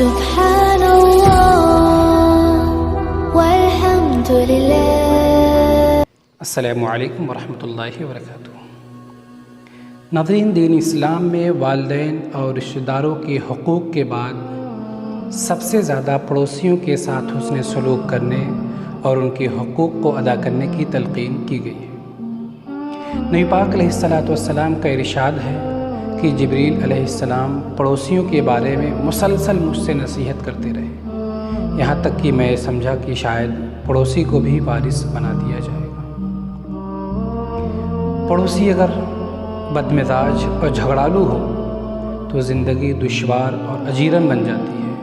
سبحان اللہ والحمد للہ۔ السلام علیکم ورحمۃ اللہ وبرکاتہ۔ ناظرین، دین اسلام میں والدین اور رشتہ داروں کے حقوق کے بعد سب سے زیادہ پڑوسیوں کے ساتھ حسن سلوک کرنے اور ان کے حقوق کو ادا کرنے کی تلقین کی گئی ہے۔ نبی پاک علیہ السلام کا ارشاد ہے کہ جبریل علیہ السلام پڑوسیوں کے بارے میں مسلسل مجھ سے نصیحت کرتے رہے، یہاں تک کہ میں سمجھا کہ شاید پڑوسی کو بھی وارث بنا دیا جائے گا۔ پڑوسی اگر بدمزاج اور جھگڑالو ہو تو زندگی دشوار اور اجیرن بن جاتی ہے۔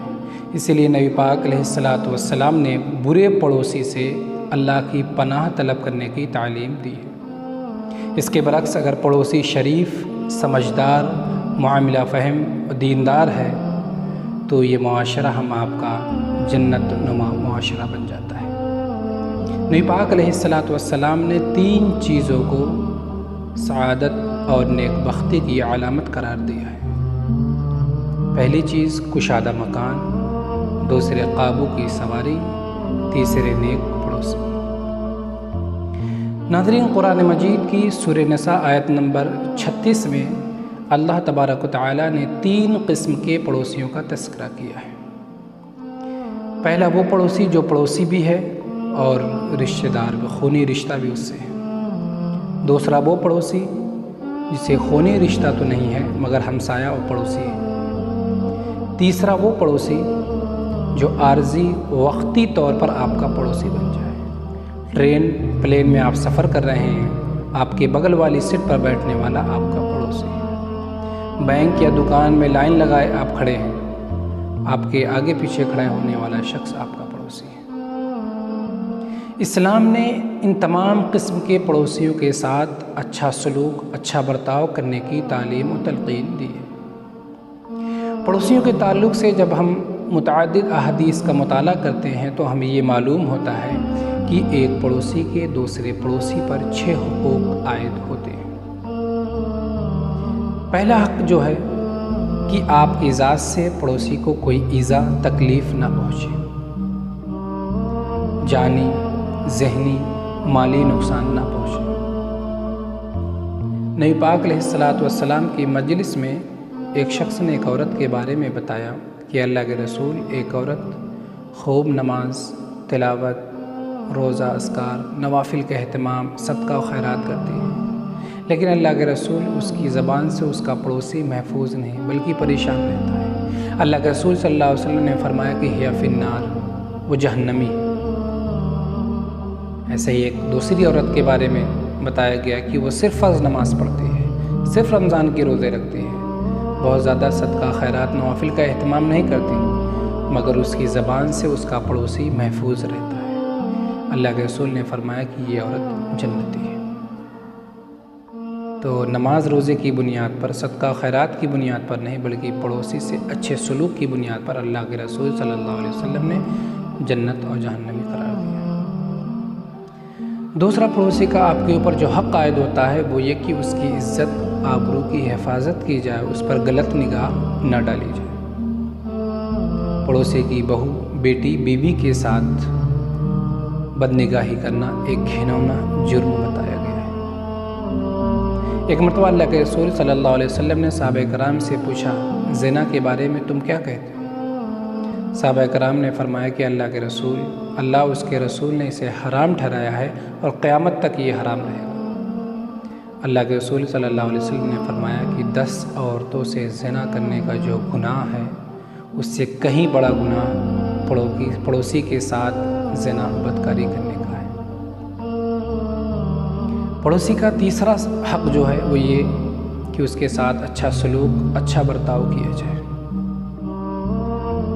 اسی لیے نبی پاک علیہ السلام نے برے پڑوسی سے اللہ کی پناہ طلب کرنے کی تعلیم دی ہے۔ اس کے برعکس اگر پڑوسی شریف، سمجھدار، معاملہ فہم اور دیندار ہے تو یہ معاشرہ ہم آپ کا جنت نما معاشرہ بن جاتا ہے۔ نبی پاک علیہ السلام نے 3 چیزوں کو سعادت اور نیک بختی کی علامت قرار دیا ہے۔ پہلی چیز کشادہ مکان، دوسرے قابو کی سواری، تیسرے نیک پڑوسی۔ ناظرین، قرآن مجید کی سورہ نساء آیت نمبر 36 میں اللہ تبارک و تعالیٰ نے 3 قسم کے پڑوسیوں کا تذکرہ کیا ہے۔ پہلا وہ پڑوسی جو پڑوسی بھی ہے اور رشتہ دار بھی، خونی رشتہ بھی اس سے ہے۔ دوسرا وہ پڑوسی جسے خونی رشتہ تو نہیں ہے مگر ہمسایہ اور پڑوسی ہے۔ تیسرا وہ پڑوسی جو عارضی وقتی طور پر آپ کا پڑوسی بن جائے۔ ٹرین پلین میں آپ سفر کر رہے ہیں، آپ کے بغل والی سیٹ پر بیٹھنے والا آپ کا پڑوسی ہے۔ بینک یا دکان میں لائن لگائے آپ کھڑے ہیں، آپ کے آگے پیچھے کھڑے ہونے والا شخص آپ کا پڑوسی ہے۔ اسلام نے ان تمام قسم کے پڑوسیوں کے ساتھ اچھا سلوک، اچھا برتاؤ کرنے کی تعلیم و تلقین دی ہے۔ پڑوسیوں کے تعلق سے جب ہم متعدد احادیث کا مطالعہ کرتے ہیں تو ہمیں یہ معلوم ہوتا ہے کہ ایک پڑوسی کے دوسرے پڑوسی پر 6 حقوق عائد ہوتے ہیں۔ پہلا حق جو ہے کہ آپ کی ذات سے پڑوسی کو کوئی ایذا، تکلیف نہ پہنچے، جانی، ذہنی، مالی نقصان نہ پہنچے۔ نبی پاک علیہ السلام کی مجلس میں ایک شخص نے ایک عورت کے بارے میں بتایا کہ اللہ کے رسول، ایک عورت خوب نماز، تلاوت، روزہ، اذکار، نوافل کا اہتمام، صدقہ و خیرات کرتی ہے، لیکن اللہ کے رسول اس کی زبان سے اس کا پڑوسی محفوظ نہیں بلکہ پریشان رہتا ہے۔ اللہ کے رسول صلی اللہ علیہ وسلم نے فرمایا کہ ہی فی النار، وہ جہنمی۔ ایسے ہی ایک دوسری عورت کے بارے میں بتایا گیا کہ وہ صرف فرض نماز پڑھتی ہے، صرف رمضان کے روزے رکھتی ہے، بہت زیادہ صدقہ خیرات نوافل کا اہتمام نہیں کرتی، مگر اس کی زبان سے اس کا پڑوسی محفوظ رہتا ہے۔ اللہ کے رسول نے فرمایا کہ یہ عورت جنتی ہے۔ تو نماز روزے کی بنیاد پر، صدقہ خیرات کی بنیاد پر نہیں بلکہ پڑوسی سے اچھے سلوک کی بنیاد پر اللہ کے رسول صلی اللہ علیہ وسلم نے جنت اور جہنمی قرار دیا۔ دوسرا پڑوسی کا آپ کے اوپر جو حق عائد ہوتا ہے وہ یہ کہ اس کی عزت، آبرو کی حفاظت کی جائے، اس پر غلط نگاہ نہ ڈالی جائے۔ پڑوسی کی بہو، بیٹی، بیوی کے ساتھ بدنگاہی کرنا ایک گھناؤنا جرم بتایا گیا ہے۔ ایک مرتبہ اللہ کے رسول صلی اللہ علیہ وسلم نے صحابہ کرام سے پوچھا، زنا کے بارے میں تم کیا کہتے ہو؟ صحابہ کرام نے فرمایا کہ اللہ کے رسول، اللہ اس کے رسول نے اسے حرام ٹھہرایا ہے اور قیامت تک یہ حرام رہے گا۔ اللہ کے رسول صلی اللہ علیہ وسلم نے فرمایا کہ 10 عورتوں سے زنا کرنے کا جو گناہ ہے اس سے کہیں بڑا گناہ پڑوسی کے ساتھ زنا، بدکاری کرنے کا ہے۔ پڑوسی کا تیسرا حق جو ہے وہ یہ کہ اس کے ساتھ اچھا سلوک، اچھا برتاؤ کیا جائے۔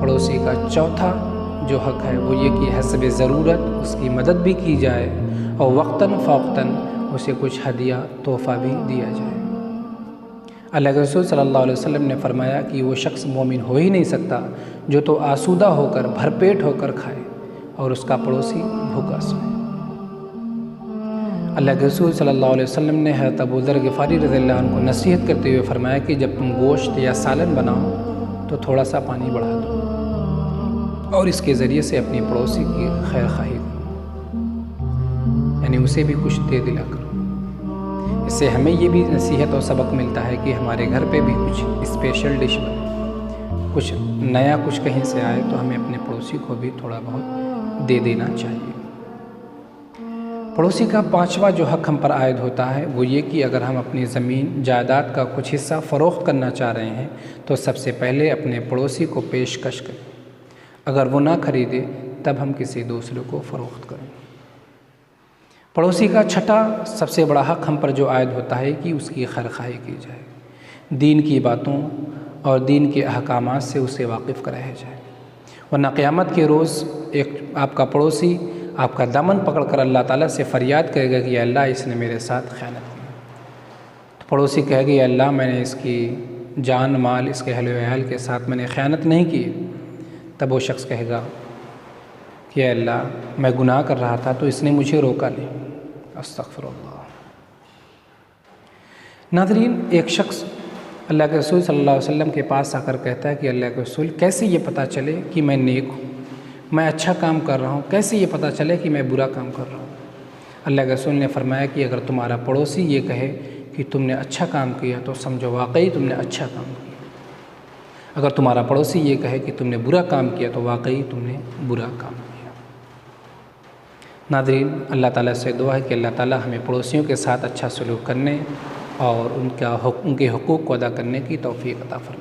پڑوسی کا چوتھا جو حق ہے وہ یہ کہ حسب ضرورت اس کی مدد بھی کی جائے اور وقتاً فوقتاً اسے کچھ ہدیہ، تحفہ بھی دیا جائے۔ اللہ کے رسول صلی اللہ علیہ وسلم نے فرمایا کہ وہ شخص مومن ہو ہی نہیں سکتا جو تو آسودہ ہو کر، بھر پیٹ ہو کر کھائے اور اس کا پڑوسی بھوکا سوئے۔ اللہ کے رسول صلی اللہ علیہ وسلم نے حضرت ابو ذر غفاری رضی اللہ عنہ کو نصیحت کرتے ہوئے فرمایا کہ جب تم گوشت یا سالن بناؤ تو تھوڑا سا پانی بڑھا دو، اور اس کے ذریعے سے اپنے پڑوسی کی خیر خواہی کرو، یعنی اسے بھی کچھ دے دلا کرو۔ اس سے ہمیں یہ بھی نصیحت اور سبق ملتا ہے کہ ہمارے گھر پہ بھی کچھ اسپیشل ڈش بنے، کچھ نیا کچھ کہیں سے آئے تو ہمیں اپنے پڑوسی کو بھی تھوڑا بہت دے دینا چاہیے۔ پڑوسی کا 5واں جو حق ہم پر عائد ہوتا ہے وہ یہ کہ اگر ہم اپنی زمین جائیداد کا کچھ حصہ فروخت کرنا چاہ رہے ہیں تو سب سے پہلے اپنے پڑوسی کو پیشکش کریں، اگر وہ نہ خریدے تب ہم کسی دوسرے کو فروخت کریں۔ پڑوسی کا 6واں سب سے بڑا حق ہم پر جو عائد ہوتا ہے کہ اس کی خیر خواہی کی جائے، دین کی باتوں اور دین کے احکامات سے اسے واقف کرایا جائے، ورنہ قیامت کے روز ایک آپ کا پڑوسی آپ کا دامن پکڑ کر اللہ تعالیٰ سے فریاد کرے گا کہ یا اللہ اس نے میرے ساتھ خیانت کی۔ تو پڑوسی کہے گا یا اللہ میں نے اس کی جان مال اس کے اہل و عیال کے ساتھ میں نے خیانت نہیں کی۔ تب وہ شخص کہے گا کہ یا اللہ میں گناہ کر رہا تھا تو اس نے مجھے روکا نہیں، استغفر اللہ۔ ناظرین، ایک شخص اللہ کے رسول صلی اللہ علیہ وسلم کے پاس آ کر کہتا ہے کہ اللہ کے رسول کیسے یہ پتہ چلے کہ میں نیک ہوں، میں اچھا کام کر رہا ہوں، کیسے یہ پتہ چلے کہ میں برا کام کر رہا ہوں؟ اللہ کے رسول نے فرمایا کہ اگر تمہارا پڑوسی یہ کہے کہ تم نے اچھا کام کیا تو سمجھو واقعی تم نے اچھا کام کیا، اگر تمہارا پڑوسی یہ کہے کہ تم نے برا کام کیا تو واقعی تم نے برا کام کیا۔ ناظرین، اللہ تعالیٰ سے دعا ہے کہ اللہ تعالیٰ ہمیں پڑوسیوں کے ساتھ اچھا سلوک کرنے اور ان کے حقوق کو ادا کرنے کی توفیق عطا فرمائے۔